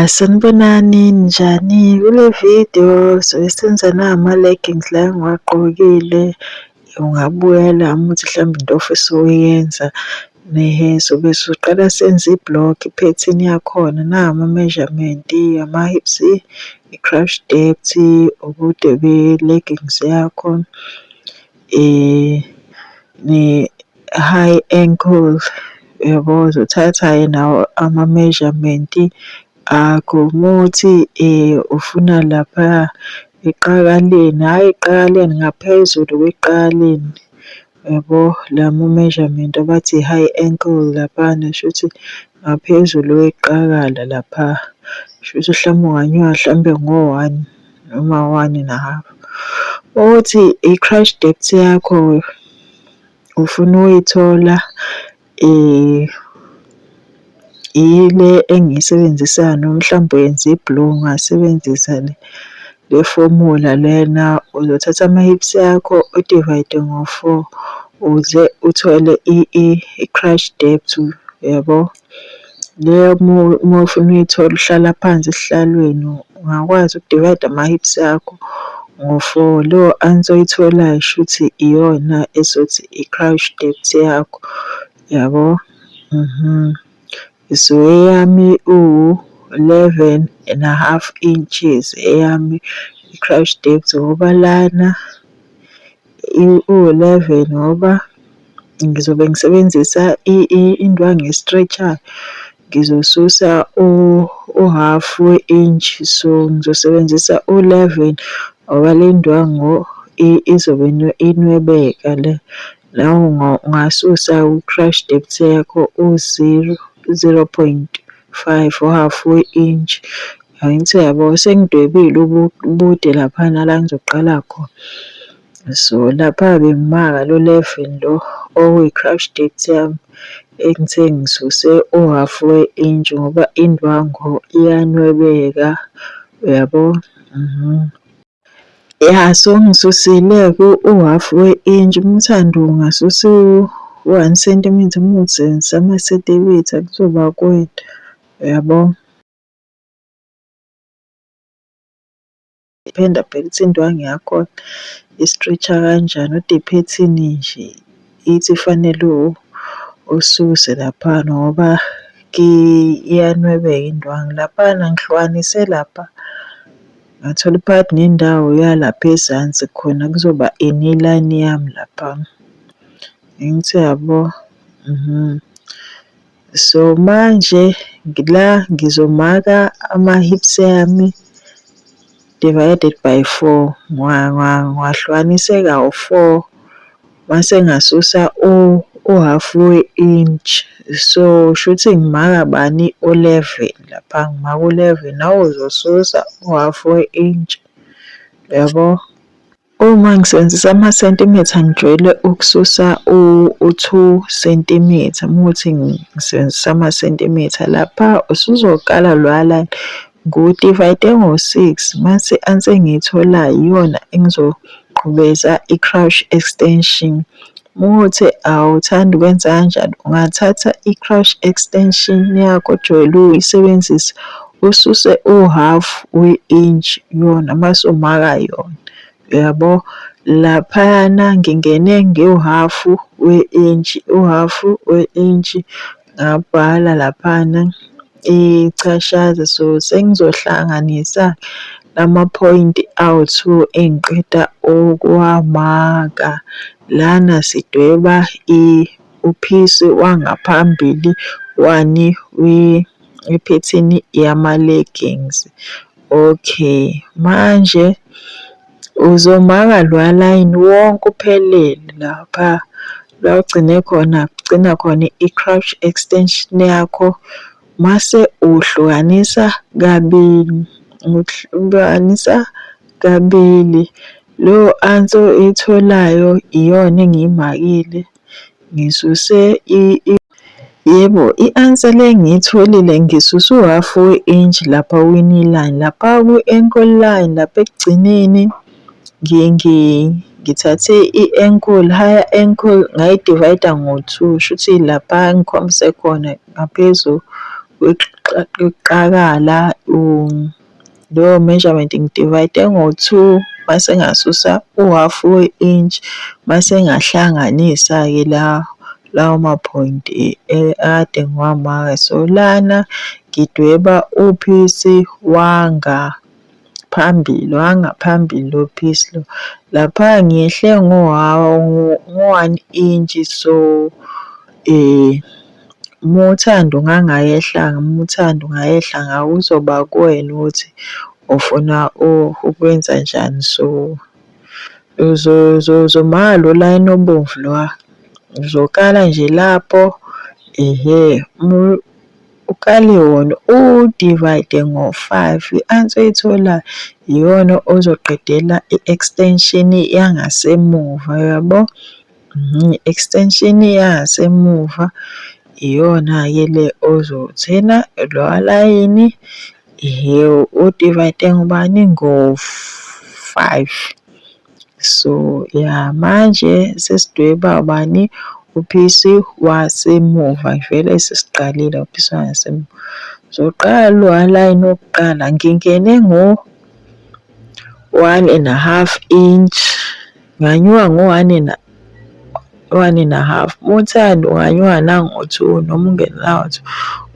Sanibonani, ninjani? Kule video sobe senza ama-leggings la engiwagqokile. Ungabuya lami uthi mhlawumbe into ofisa ukuyenza. Sobe soqala senze i-block i-pattern yakhona. Ama-measurement, ama-hips, i-crotch depth, ubude be-leggings yakho, ne-high ankle. Yabo, uzothatha-ke nawo ama-measurement akho. Muthi ufuna lapha eqakaleni, hhayi eqakaleni, ngaphezulu kweqakaleni. Yabo, measurement abathi i-high ankle laphana shuthi ngaphezulu kweqakala lapha. Shuthi mhlawumbe unganyuka mhlawumbe ngo-1 noma 1.5. Ukuthi i-crotch depth yakho ufuna ukuyithola ile engiyisebenzisayo, noma mhlawumbe wenza i-blue ungasebenzisa le formula lena. Uzothatha ama-hips yakho u-divide ngo-4 ukuze uthole i-crotch depth, yabo. Leyo uma ufuna uyithola uhlala phansi esihlalweni ungakwazi ukudivayida ama-hips akho ngo-4. Leyo answer oyitholayo shuthi iyona esothi i-crotch depth yakho, yabo. So eyami 11.5 inches eyami i-crotch depth, ngoba lana 11 ngoba ngizobe ngisebenzisa indwangu e-stretch-ayo. Ngizosusa u-half we-inch, so ngizosebenzisa 11 ngoba le ndwangu izobe inwebeka le. Nawe ungasusa u-crotch depth yakho 0.5 u-half we-inch. Angithi yabo sengidwebile ubude laphana la ngizoqala khona. So lapha bengimaka lo 11 lo okuyi-crotch depth yami engithe ngisuse u-half we-inch ngoba indwangu iyanwebeka, uyabo. So ngisusile-ke u-half we-inch. Uma uthanda ungasusa u-1 cm, uma usebenzisa ama-centimeter kuzoba kuwena, uyabo. Phinde abheke ukuthi indwangu yakhona i-stretch-a kanjani, kodwa i-pattern nje ithi kufanele ususe laphana ngoba iyanwebeka indwangu. Laphana ngihlukanise lapha ngathola phakathi nendawo yalapha ezansi khona kuzoba ine-line yami lapha. Angithi yabo. So manje la ngizomaka ama-hips yami divided by 4. Ngwahlukanise kawu-4 mase ngasusa u-half we-inch. So shuthi ngimaka bani? 11 lapha, ngimaka 11. Nawe uzosusa u-half we-inch, yabo. Uma ngisebenzisa ama-centimeter ngijwayele ukususa u-2 cm. Muthi ngisebenzisa ama-centimeter lapha usuzoqala loya line ngiwudivayide ngo-6 mase answer engiyitholayo iyona engizoqhubeza i-crotch extension. Muthi awuthandi ukwenza kanjalo ungathatha i-crotch extension yakho ojwayele ukuyisebenzisa ususe u-half we-inch yona mase umaka yona, yabo. Laphana ngingene nge-half we-inch, u-half we-inch ngabhala laphana ichashaza. So sengizohlanganisa lama-point awu-2 engiqeda ukuwamaka. Lana sidweba uphisi wangaphambili 1 we-pattern yama-leggings. Okay, manje uzomaka loya line wonke uphelele lapha la ugcine khona, kugcina khona i-crotch extension yakho. Mase uhlukanisa kabili. Lo answer oyitholayo iyona engiyimakile. Ngisuse yebo, i-answer le engiyitholile ngisuse u-half we-inch lapha kwi-knee line. Lapha kwi-ankle line lapha ekugcineni ngithathe i-ankle, higher ankle ngayidivayida ngo-2. Shuthi lapha ngikhombise khona ngaphezu kweqakala leyo measurement ngidivide ngo-2 mase ngasusa u-half we-inch mase ngahlanganisa-ke lawo maphoyinti akade ngiwamaka. So lana ngidweba uphisi wangaphambili lo phisi lo. Lapha ngiyehle ngo-1 inch. So uma uthanda ungayehla ngawo, kuzoba kuwena ukuthi ufuna ukwenza njani. So uzomaka lo line obomvu lowa, uzokala nje lapho ukale wona udivide ngo-5. I-answer oyitholayo iyona ozoqedela i-extension yangasemuva, yabo. I-extension yangasemuva iyona-ke le ozothena lowa layini udivide ngobani? Ngo-5. So manje sesidweba ubani? Uphisi wasemuva. Vele sesiqalile uphisi wangasemuva. Zoqala lowa line wokuqala ngingene ngo-1.5 inch, nganyuka ngo-1.5. Uma uthanda unganyuka nango-2 noma ungene nango-2,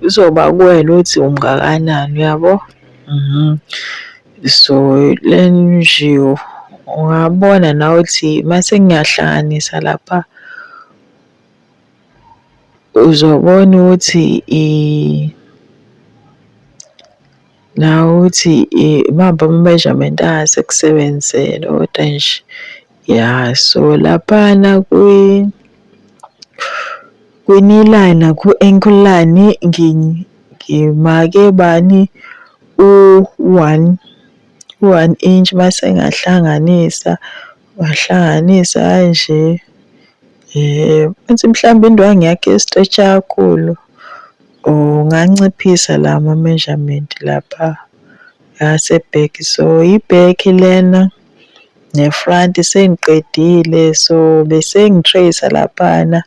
kuzoba kuwena ukuthi ungakanani, uyabo. So le nje ungabona nawe ukuthi mase ngiyahlanganisa lapha uzobona ukuthi nawe ukuthi imaphi ama-measurement asekusebenzele kodwa nje so laphana kwi-knee line ku-ankle line ngimake bani? U-1 inch mase ngahlanganisa kanje. Futhi mhlawumbe indwangu yakho i-stretch kakhulu, unganciphisa la ma-measurement lapha yase-back. So i-back lena ne-front sengiqedile. So bese ngi-trace laphana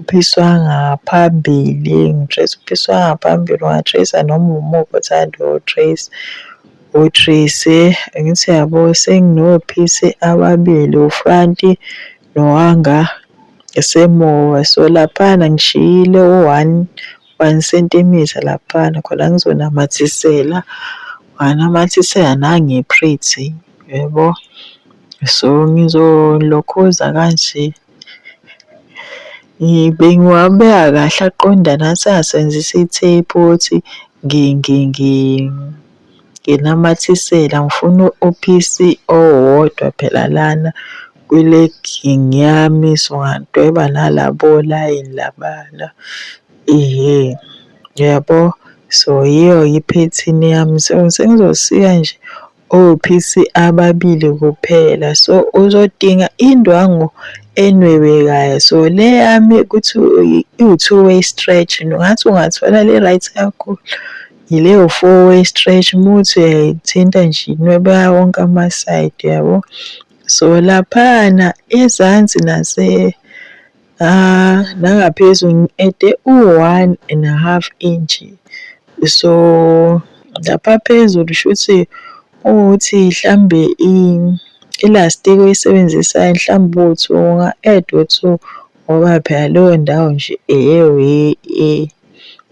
uphisi wangaphambili. Ngi-trace uphisi wangaphambili, unga-trace noma umuphi othanda u-trace. Angithi yabo senginophisi ababili, u-front nowangasemuva. So laphana ngishiyile u-1 centimeter laphana khona ngizonamathisela. Nganamathisela nange-pretty, yebo. So ngizolokhuza kanje. Bengiwabeka kahle aqondana, sengasebenzisa i-tape ukuthi nginamathisela. Ngifuna uphisi owodwa phela lana kwi-legging yami. So ngadweba nalabo line labana, yabo. So yiyo iphethini yami. So sengizosika nje ophisi ababili kuphela. So uzodinga indwangu enwebekayo. So le yami kuthi iwu-2-way stretch. Ngathi ungathola le right kakhulu ile u-4-way stretch. Muthi uyayithinta nje inwebeka wonke ama-side, yabo. So laphana ezansi nangaphezulu ngi-ede u-1.5 inch. So lapha phezulu shuthi ukuthi mhlambe ilastiki oyisebenzisayo mhlawumbe u-2, unga-add u-2 ngoba phela leyo ndawo nje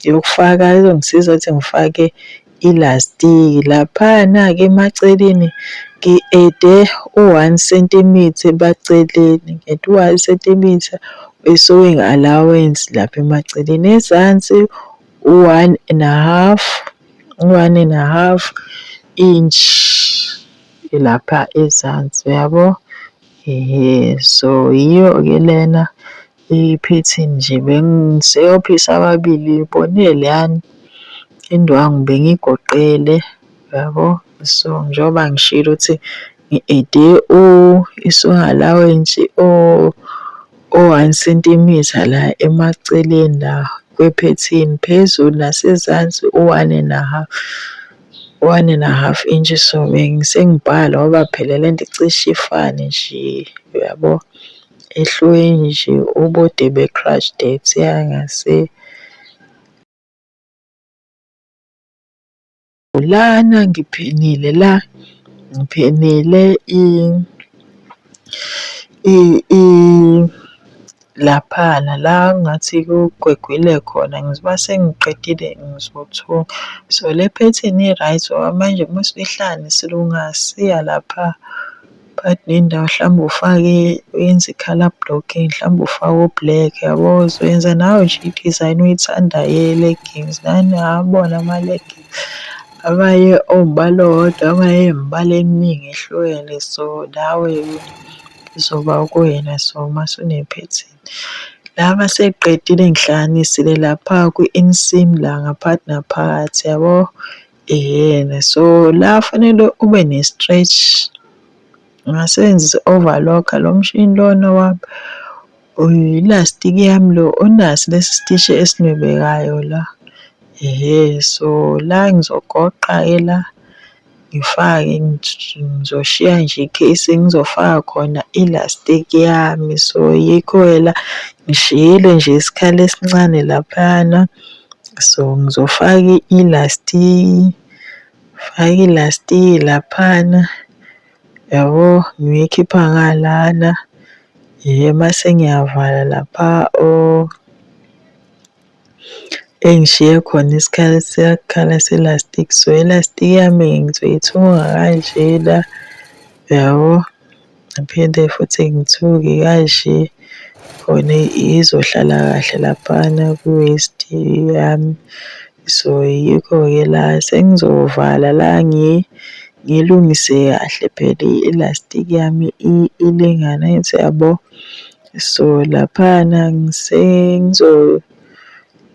yokufaka izongisiza ukuthi ngifake ilastiki. Laphana-ke emaceleni ngi-ede u-1 centimeter emaceleni. Ngi-ede u-1 centimeter we-sewing allowance lapha emaceleni. Ezansi u-1.5 inch lapha ezansi, yabo. So yiyo-ke lena iphethini nje. Bengiseyophisi ababili, ibonele yani indwangu bengiyigoqele, yabo. So njengoba ngishilo ukuthi ngi-ede i-sewing allowance o-1 centimeter la emaceleni la kwephethini, phezulu nasezansi u-1.5 inch. So sengibhala ngoba phela le nto icishe ifane nje, yabo. Ehlweni nje ubude be-crotch depth yangase lana ngiphenile ngiphenile laphana la ngathi kugwegwile khona ngizoba sengiqedile ngizothunga. So le phethini i-right ngoba manje uma usuyihlanganisile ungasiya lapha phakathi nendawo hlambe ufake wenze i-colour blocking hlambe ufake o-black yabo. Uzoyenza nawe nje i-design oyithandayo ye-leggings. Nani uyawabona ama-leggings abanye owumbala owodwa abanye imibala eminingi ehlukene. So nawe kuzoba kuwena so mase unephethini. La masengiqedile ngihlanganisile lapha kwi-inseam la ngaphakathi naphakathi yabo. Ehhene so la fanele ube ne-stretch. Ngingasebenzisa i-overlocker lo mshini lona wami ilastiki yami lo onaso lesi sitishi esinwebekayo la. So la ngizogoqa-ke la ngifake ngizoshiya nje i-case engizofaka khona ilastiki yami. So yikho-ke la ngishiyile nje isikhala esincane laphayana. So ngizofaka ilastiki, faka ilastiki laphana yabo ngiyikhipha ngalana. Mase ngiyavala lapha engishiye khona isikhala selastiki. So ilastiki yami ngizoyithunga kanjena yabo. Ngiphinde futhi ngithuke kanje khona izohlala kahle laphana ku-waist yami. So yikho-ke la sengizovala la ngilungise kahle phela ilastiki yami ilingane angithi yabo. So laphana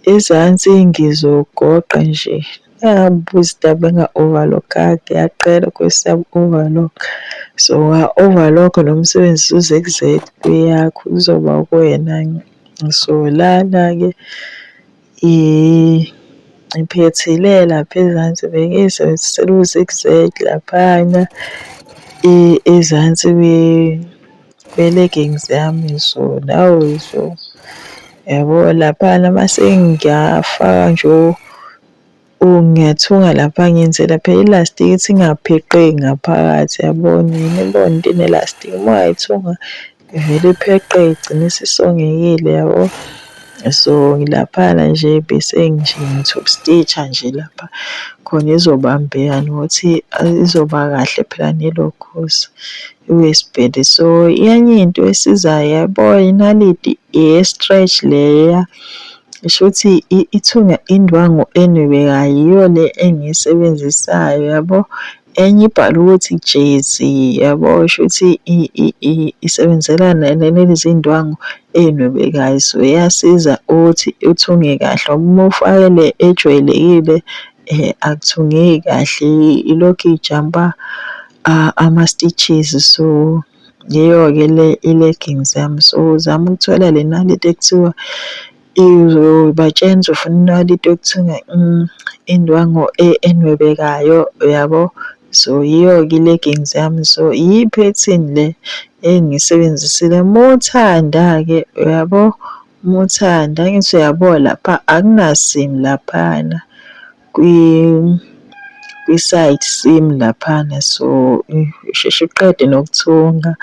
ezansi ngizogoqa nje. Ngingabuzi indaba enga-overlock-anga ngiyaqela Nkosi yami uku-overlock. So unga-overlock-a noma usebenzise u-zigzag kweyakho kuzoba kuwena. So lana-ke ngiphethile lapha ezansi bengiy'sebenzisela u-zigzag laphana ezansi kwe-leggings yami. So nawe so yabo laphana mase ngiyafaka nje ngiyathunga lapha ngiyenzela phela ilastiki ithi ingapheqeki ngaphakathi yabo. Nibone into enelastiki uma ungayithunga ivele ipheqeke igcine isisongekile yabo. So laphana nje bese ngi-top stitch-a nje lapha khona izobambeka nokuthi izoba kahle phela nelokhozi i-waistband. So enye into esizayo yabo inaliti ye-stretch leya isho ukuthi ithunga indwangu enwebekayo yiyo le engiyisebenzisayo yabo. Enye ibhalwe ukuthi jersey yabo isho ukuthi isebenzelana nalezi ndwangu ey'nwebekayo. So iyasiza ukuthi uthunge kahle uma ufake le ejwayelekile akuthungeki kahle ilokhu ijampa ama-stitches. So yiyo-ke le i-leggings yami. So zama ukuthola le naliti ekuthiwa uzobatshela ufuna inaliti yokuthunga indwangu enwebekayo yabo. So yiyo-ke i-leggings yami. So yiphethini le engiyisebenzisile. Uma uthanda-ke uyabo, uma uthanda angithi uyabona lapha akunasimu laphana kwi-side seam laphana. So usheshe uqede nokuthunga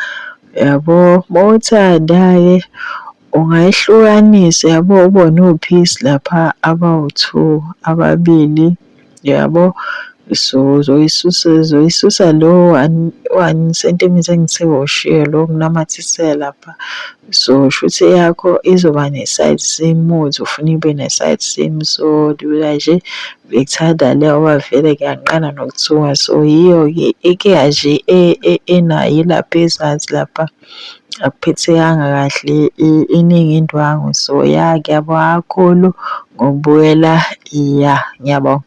yabo. Uma uthanda-ke ungayihlukanisa yabo ubone o-piece lapha abawu-2 ababili yabo. So uzoyisusa lo 1 centimeter engithe ushiye lo kunamathisela lapha. So shuthi yakho izoba ne-side seam uthi ufuna ibe ne-side seam. So lula nje bekuthanda le ngoba vele ngiyanqanda nokuthunga. So yiyo-ke inkinga nje enayo ilapha ezansi lapha akuphethekanga kahle iningi indwangu. So ya ngiyabonga kakhulu ngokubukela ngiyabonga.